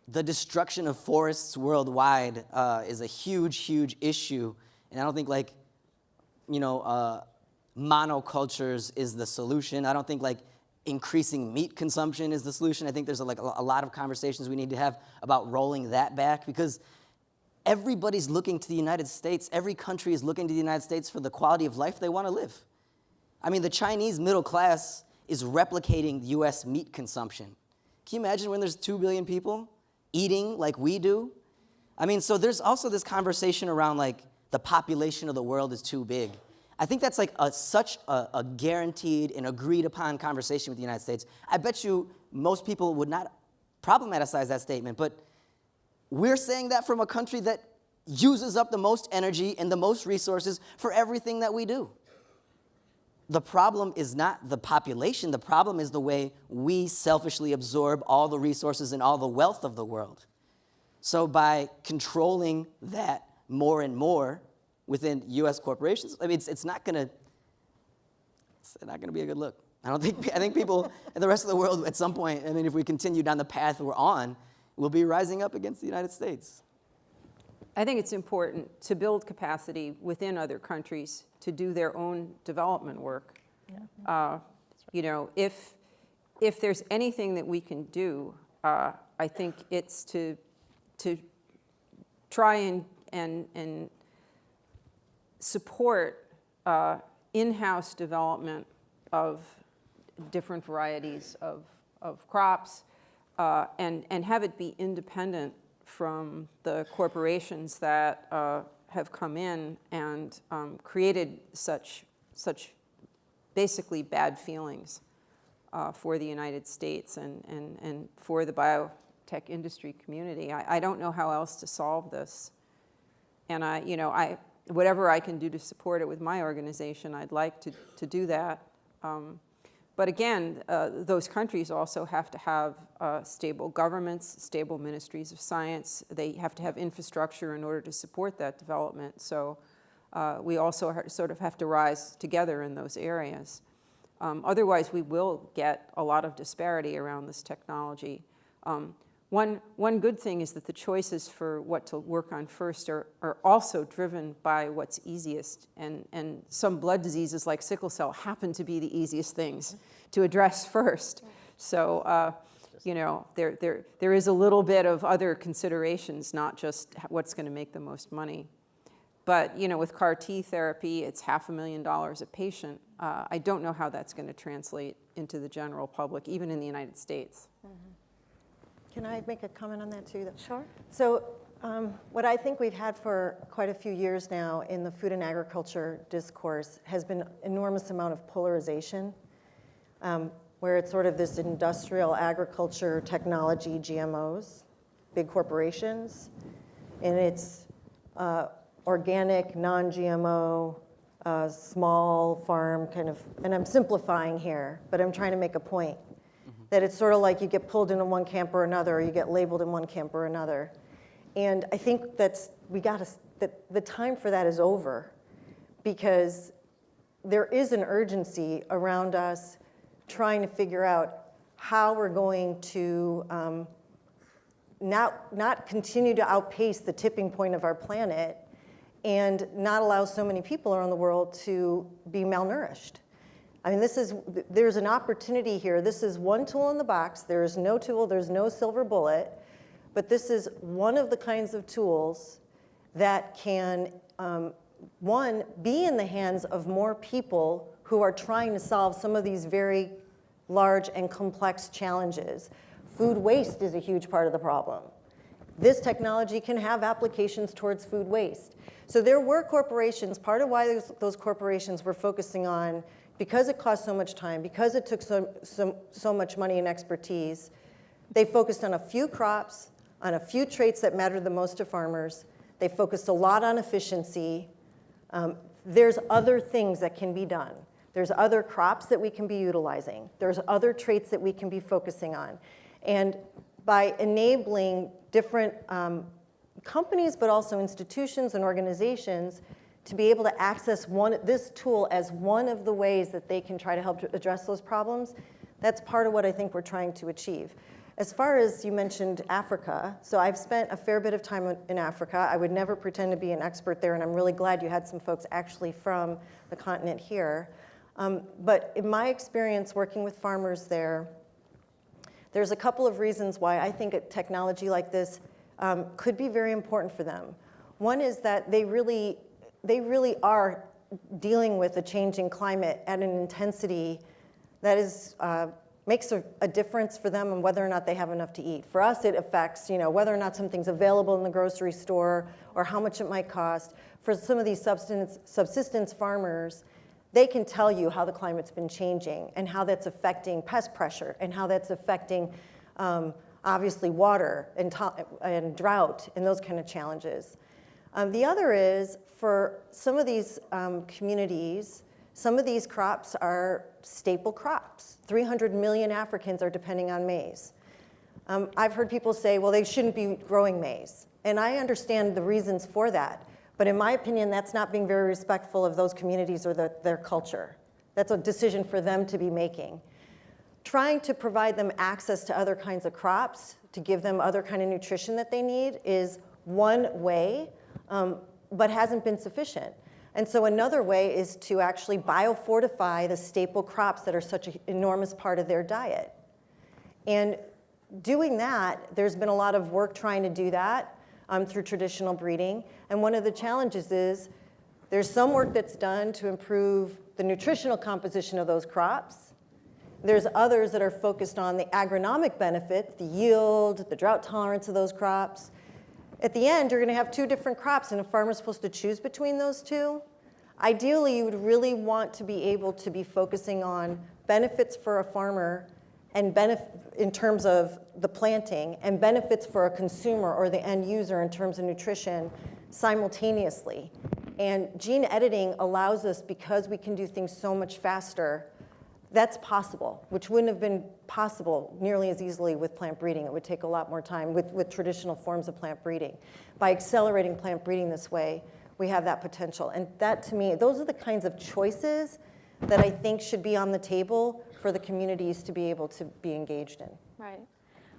the destruction of forests worldwide is a huge, huge issue. And I don't think monocultures is the solution. I don't think increasing meat consumption is the solution. I think there's a lot of conversations we need to have about rolling that back because everybody's looking to the United States. Every country is looking to the United States for the quality of life they want to live. I mean, the Chinese middle class is replicating U.S. meat consumption. Can you imagine when there's 2 billion people eating like we do? I mean, so there's also this conversation around the population of the world is too big. I think that's such a guaranteed and agreed upon conversation with the United States. I bet you most people would not problematize that statement, but we're saying that from a country that uses up the most energy and the most resources for everything that we do. The problem is not the population. The problem is the way we selfishly absorb all the resources and all the wealth of the world. So by controlling that more and more within U.S. corporations, I mean, it's not going to be a good look. I think people in the rest of the world at some point, I mean, if we continue down the path we're on, will be rising up against the United States. I think it's important to build capacity within other countries to do their own development work. Yeah. If there's anything that we can do, I think it's to try and support in-house development of different varieties of crops and have it be independent from the corporations that have come in and created such basically bad feelings for the United States and for the biotech industry community. I don't know how else to solve this. And whatever I can do to support it with my organization, I'd like to do that. But again, those countries also have to have stable governments, stable ministries of science. They have to have infrastructure in order to support that development. So we also sort of have to rise together in those areas. Otherwise, we will get a lot of disparity around this technology. One good thing is that the choices for what to work on first are also driven by what's easiest. And some blood diseases like sickle cell happen to be the easiest things to address first. So, you know, there is a little bit of other considerations, not just what's going to make the most money. But, you know, with CAR T therapy, it's $500,000 a patient. I don't know how that's going to translate into the general public, even in the United States. Can I make a comment on that too? Sure. So what I think we've had for quite a few years now in the food and agriculture discourse has been enormous amount of polarization, where it's sort of this industrial agriculture technology, GMOs, big corporations, and it's organic, non-GMO, small farm kind of, and I'm simplifying here, but I'm trying to make a point. That it's sort of like you get pulled into one camp or another, or you get labeled in one camp or another. And I think that the time for that is over, because there is an urgency around us trying to figure out how we're going to not continue to outpace the tipping point of our planet and not allow so many people around the world to be malnourished. I mean, there's an opportunity here. This is one tool in the box. There is no tool, there's no silver bullet, but this is one of the kinds of tools that can, one, be in the hands of more people who are trying to solve some of these very large and complex challenges. Food waste is a huge part of the problem. This technology can have applications towards food waste. So there were corporations, part of why those corporations were focusing on, because it cost so much time, because it took so much money and expertise, they focused on a few crops, on a few traits that mattered the most to farmers. They focused a lot on efficiency. There's other things that can be done. There's other crops that we can be utilizing. There's other traits that we can be focusing on. And by enabling different companies, but also institutions and organizations, to be able to access this tool as one of the ways that they can try to help to address those problems, that's part of what I think we're trying to achieve. As far as you mentioned Africa, so I've spent a fair bit of time in Africa. I would never pretend to be an expert there, and I'm really glad you had some folks actually from the continent here. But in my experience working with farmers there, there's a couple of reasons why I think a technology like this could be very important for them. One is that they really are dealing with a changing climate at an intensity that makes a difference for them on whether or not they have enough to eat. For us, it affects whether or not something's available in the grocery store or how much it might cost. For some of these subsistence farmers, they can tell you how the climate's been changing and how that's affecting pest pressure and how that's affecting, obviously, water and drought and those kind of challenges. The other is, for some of these communities, some of these crops are staple crops. 300 million Africans are depending on maize. I've heard people say, well, they shouldn't be growing maize. And I understand the reasons for that. But in my opinion, that's not being very respectful of those communities or their culture. That's a decision for them to be making. Trying to provide them access to other kinds of crops, to give them other kind of nutrition that they need, is one way, but hasn't been sufficient. And so another way is to actually biofortify the staple crops that are such an enormous part of their diet. And doing that, there's been a lot of work trying to do that through traditional breeding. And one of the challenges is there's some work that's done to improve the nutritional composition of those crops. There's others that are focused on the agronomic benefit, the yield, the drought tolerance of those crops. At the end, you're going to have two different crops, and a farmer's supposed to choose between those two. Ideally, you would really want to be able to be focusing on benefits for a farmer and in terms of the planting, and benefits for a consumer or the end user in terms of nutrition simultaneously. And gene editing allows us, because we can do things so much faster, that's possible, which wouldn't have been possible nearly as easily with plant breeding. It would take a lot more time with traditional forms of plant breeding. By accelerating plant breeding this way, we have that potential. And that, to me, those are the kinds of choices that I think should be on the table for the communities to be able to be engaged in. Right.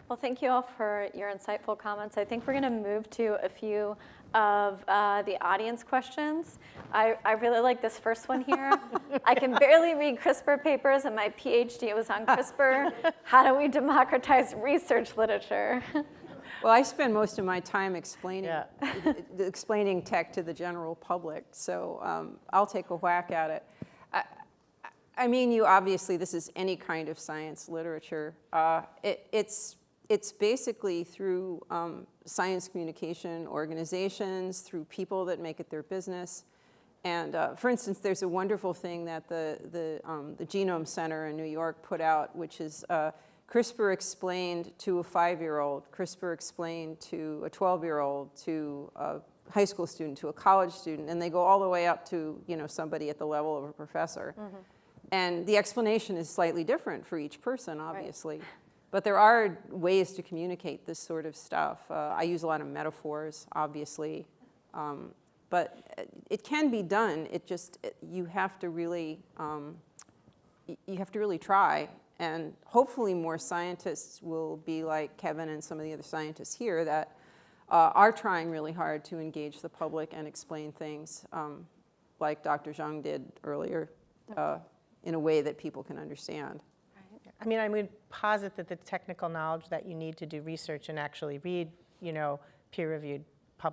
Well, thank you all for your insightful comments. I think we're going to move to a few of the audience questions. I really like this first one here. I can barely read CRISPR papers, and my PhD was on CRISPR. How do we democratize research literature? Well, I spend most of my time explaining, Yeah. explaining tech to the general public, so I'll take a whack at it. I mean, obviously, this is any kind of science literature. It's basically through science communication organizations, through people that make it their business. And for instance, there's a wonderful thing that the Genome Center in New York put out, which is CRISPR explained to a 5-year-old, CRISPR explained to a 12-year-old, to a high school student, to a college student, and they go all the way up to somebody at the level of a professor. Mm-hmm. And the explanation is slightly different for each person, obviously. Right. But there are ways to communicate this sort of stuff. I use a lot of metaphors, obviously. But it can be done. You have to really try. And hopefully more scientists will be like Kevin and some of the other scientists here that are trying really hard to engage the public and explain things like Dr. Zhang did earlier in a way that people can understand. I mean, I would posit that the technical knowledge that you need to do research and actually read, peer-reviewed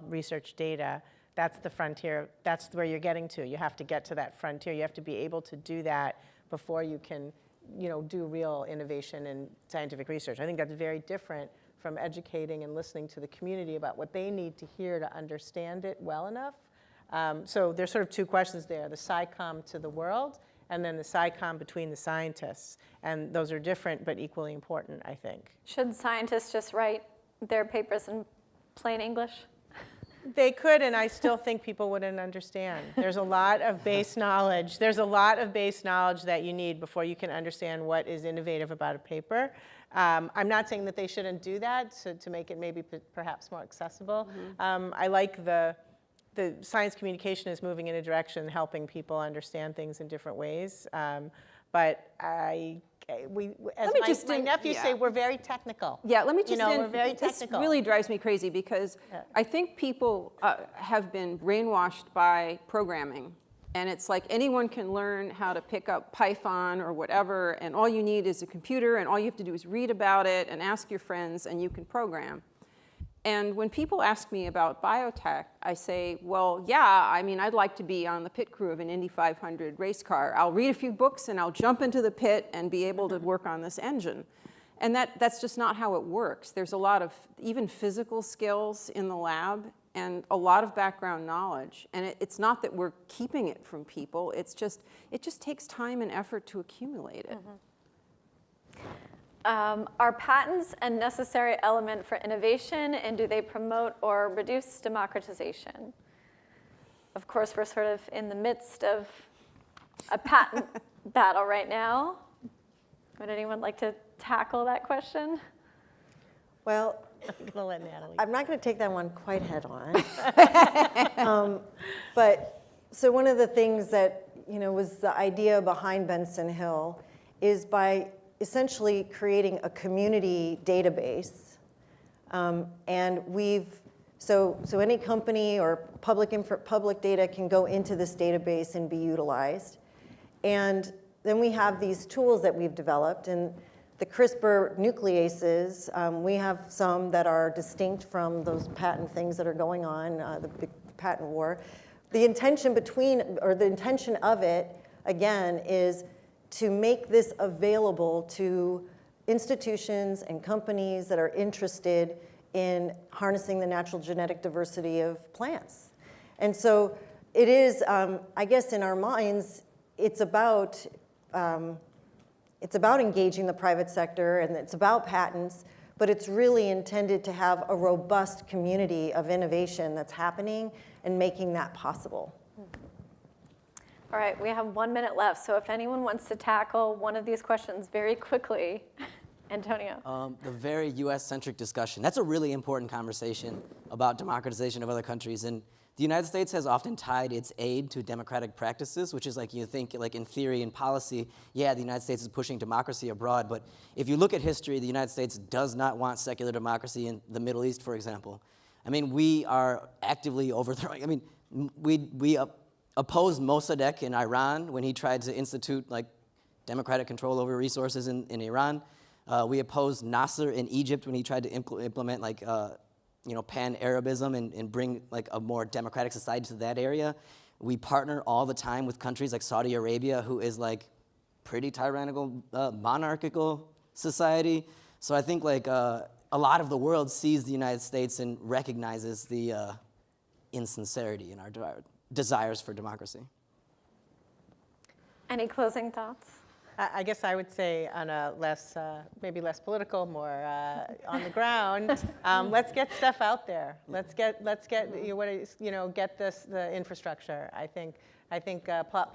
research data, that's the frontier. That's where you're getting to. You have to get to that frontier. You have to be able to do that before you can, do real innovation in scientific research. I think that's very different from educating and listening to the community about what they need to hear to understand it well enough. So there's sort of two questions there, the SciComm to the world, and then the SciComm between the scientists. And those are different but equally important, I think. Should scientists just write their papers in plain English? They could, and I still think people wouldn't understand. There's a lot of base knowledge. There's a lot of base knowledge that you need before you can understand what is innovative about a paper. I'm not saying that they shouldn't do that to make it maybe perhaps more accessible. Mm-hmm. I like the science communication is moving in a direction helping people understand things in different ways. But as my nephews say, we're very technical. Yeah, let me just we're very technical. This really drives me crazy because I think people have been brainwashed by programming. And it's like anyone can learn how to pick up Python or whatever, and all you need is a computer, and all you have to do is read about it and ask your friends, and you can program. And when people ask me about biotech, I say, well, yeah, I mean, I'd like to be on the pit crew of an Indy 500 race car. I'll read a few books and I'll jump into the pit and be able to work on this engine. And that's just not how it works. There's a lot of even physical skills in the lab and a lot of background knowledge. And it's not that we're keeping it from people. It just takes time and effort to accumulate it. Mm-hmm. Are patents a necessary element for innovation, and do they promote or reduce democratization? Of course, we're sort of in the midst of a patent battle right now. Would anyone like to tackle that question? Well, I'm going to let Natalie. I'm not going to take that one quite head on. But so one of the things that was the idea behind Benson Hill is by essentially creating a community database, and so any company or public data can go into this database and be utilized, and then we have these tools that we've developed, and the CRISPR nucleases, we have some that are distinct from those patent things that are going on, the big patent war. The intention of it, again, is to make this available to institutions and companies that are interested in harnessing the natural genetic diversity of plants. And so it is, I guess in our minds, it's about engaging the private sector, and it's about patents, but it's really intended to have a robust community of innovation that's happening and making that possible. All right, we have 1 minute left, so if anyone wants to tackle one of these questions very quickly, Antonio. The very US-centric discussion. That's a really important conversation about democratization of other countries. And the United States has often tied its aid to democratic practices, which is like you think like in theory and policy, yeah, the United States is pushing democracy abroad. But if you look at history, the United States does not want secular democracy in the Middle East, for example. I mean, we are actively overthrowing. I mean, we opposed Mossadegh in Iran when he tried to institute like democratic control over resources in Iran. We opposed Nasser in Egypt when he tried to implement like pan-Arabism and bring like a more democratic society to that area. We partner all the time with countries like Saudi Arabia, who is like pretty tyrannical, monarchical society. So I think like a lot of the world sees the United States and recognizes the insincerity in our desires for democracy. Any closing thoughts? I guess I would say on a less, maybe less political, more on the ground. Let's get stuff out there. Let's get get the infrastructure. I think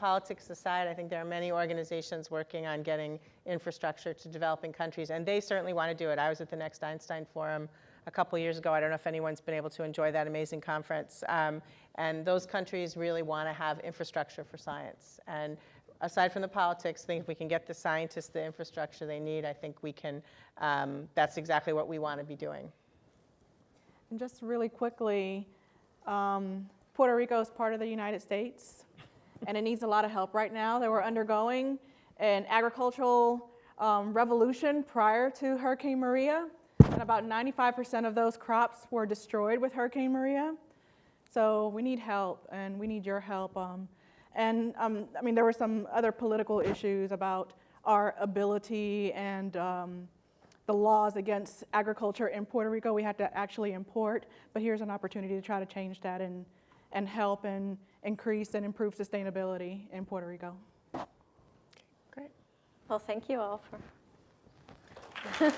politics aside, I think there are many organizations working on getting infrastructure to developing countries, and they certainly want to do it. I was at the Next Einstein Forum a couple years ago. I don't know if anyone's been able to enjoy that amazing conference. And those countries really want to have infrastructure for science. And aside from the politics, I think if we can get the scientists the infrastructure they need, I think we can, that's exactly what we want to be doing. And just really quickly, Puerto Rico is part of the United States, and it needs a lot of help right now. They were undergoing an agricultural revolution prior to Hurricane Maria, and about 95% of those crops were destroyed with Hurricane Maria. So we need help, and we need your help. I mean, there were some other political issues about our ability and the laws against agriculture in Puerto Rico. We had to actually import, but here's an opportunity to try to change that and help and increase and improve sustainability in Puerto Rico. Great. Well, thank you all for.